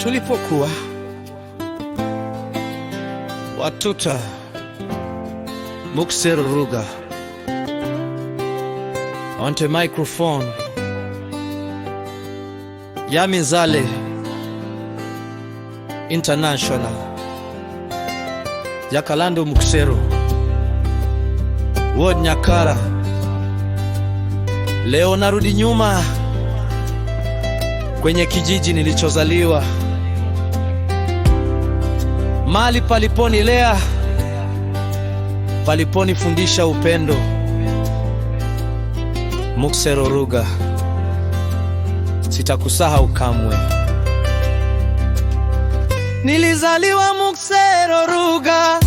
Tulipokuwa watoto, Muksero Ruga on the microphone, Yamizale International, Yakalando Muksero, Wod Nyakara. Leo narudi nyuma kwenye kijiji nilichozaliwa, mali paliponilea, paliponifundisha upendo. Muksero Ruga, sitakusahau kamwe. Nilizaliwa Muksero Ruga,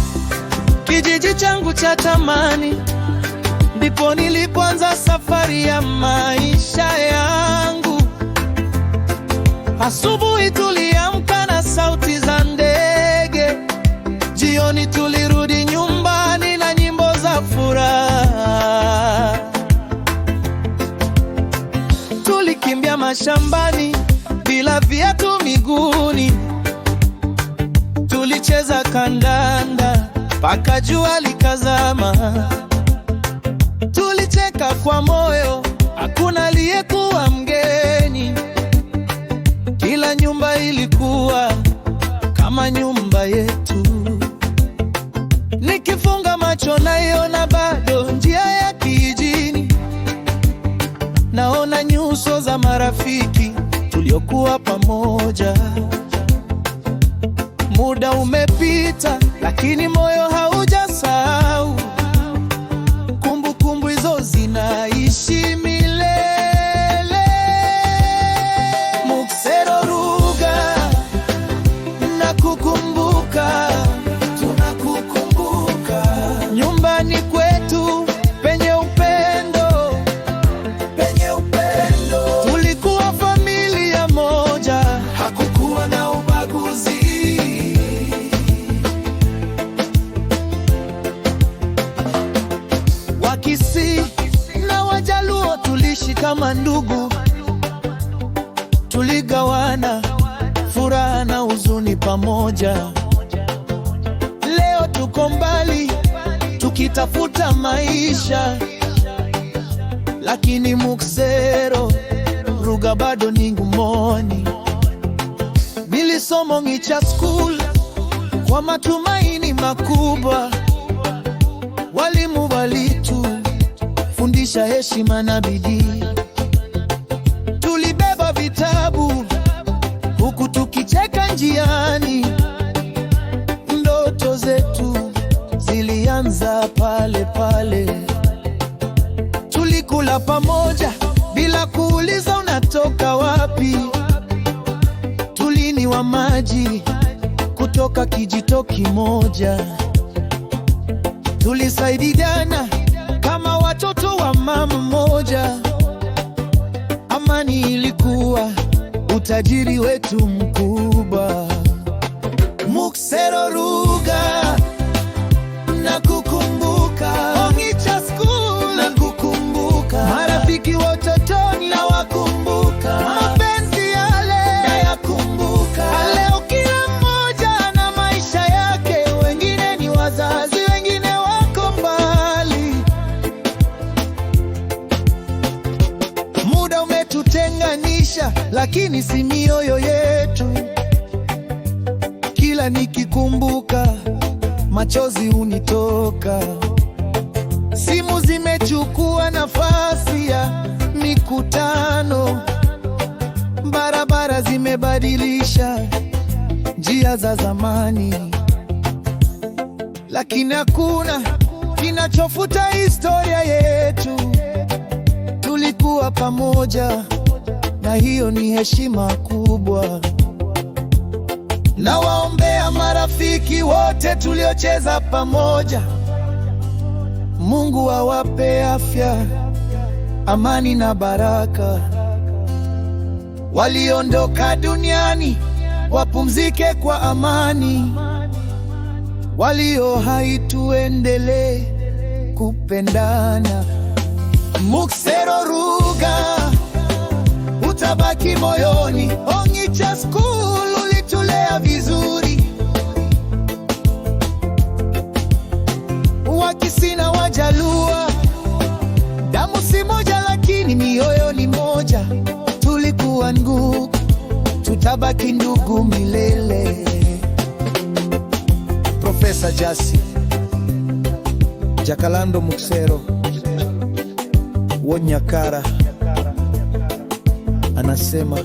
kijiji changu cha tamani, ndipo nilipoanza safari ya maisha yangu. Asubuhi tuliamka na sauti za ndege, jioni tulirudi nyumbani na nyimbo za furaha. Tulikimbia mashambani bila viatu miguuni, tulicheza kandanda mpaka jua likazama. Tulicheka kwa moyo, hakuna aliyekuwa mgeni. Kila nyumba ilikuwa kama nyumba yetu. Nikifunga macho naiona bado njia ya kijijini, naona nyuso za marafiki tuliokuwa pamoja. Muda umepita lakini moyo haujasahau. Kumbukumbu hizo zinaishi milele. Muksero Ruga, nakukumbuka, tunakukumbuka. Nyumbani kwetu penye upendo, penye upendo. Tulikuwa familia moja, hakukuwa na ubaguzi. Wakisi na Wajaluo tuliishi kama ndugu, tuligawana furaha na huzuni pamoja. Leo tuko mbali tukitafuta maisha, lakini Muksero Ruga bado ni ngumoni. Nilisoma Ngicha School kwa matumaini makubwa. Walimu walitufundisha heshima na bidii. Tulibeba vitabu huku tukicheka njiani. Ndoto zetu zilianza pale pale. Tulikula pamoja bila kuuliza unatoka wapi. Tuliniwa maji kutoka kijito kimoja. Tulisaidiana kama watoto wa mama moja. Amani ilikuwa utajiri wetu mkubwa. Muksero Ruga, nakukumbuka. Ngicha School, nakukumbuka. Marafiki wa utotoni nawakumbuka. Mapenzi yale nayakumbuka. Leo kila mmoja ana maisha yake, wengine ni wazazi, wengine wako mbali. Muda umetutenganisha, lakini si mioyo yetu. Kila nikikumbuka machozi hunitoka. Simu zimechukua nafasi ya mikutano, barabara zimebadilisha njia za zamani, lakini hakuna kinachofuta historia yetu. Tulikuwa pamoja na hiyo ni heshima kubwa. Nawaombea marafiki wote tuliocheza pamoja. Mungu awape afya, amani na baraka. Waliondoka duniani wapumzike kwa amani. Walio hai tuendelee kupendana. Muksero Ruga, utabaki moyoni. Ngicha School tunapendana vizuri, Wakisii na Wajaluo, damu si moja lakini mioyo ni moja. Tulikuwa ndugu, tutabaki ndugu milele. Profesa Jasi Jakalando Muksero Wonyakara anasema,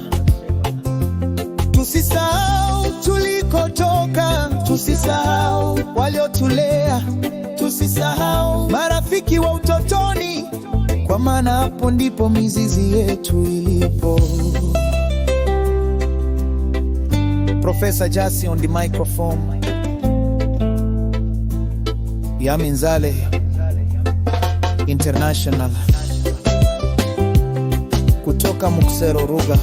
tusisahau tulikotoka, tusisahau waliotulea, tusisahau marafiki wa utotoni, kwa maana hapo ndipo mizizi yetu ilipo. Professor Jasi on the microphone. Yaminzale International kutoka Muksero Ruga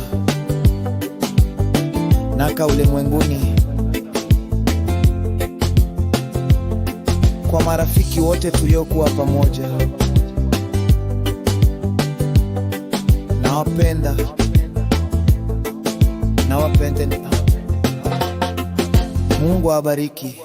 Naka ulimwenguni, kwa marafiki wote tuliokuwa pamoja. Nawapenda, nawapenda. Mungu awabariki.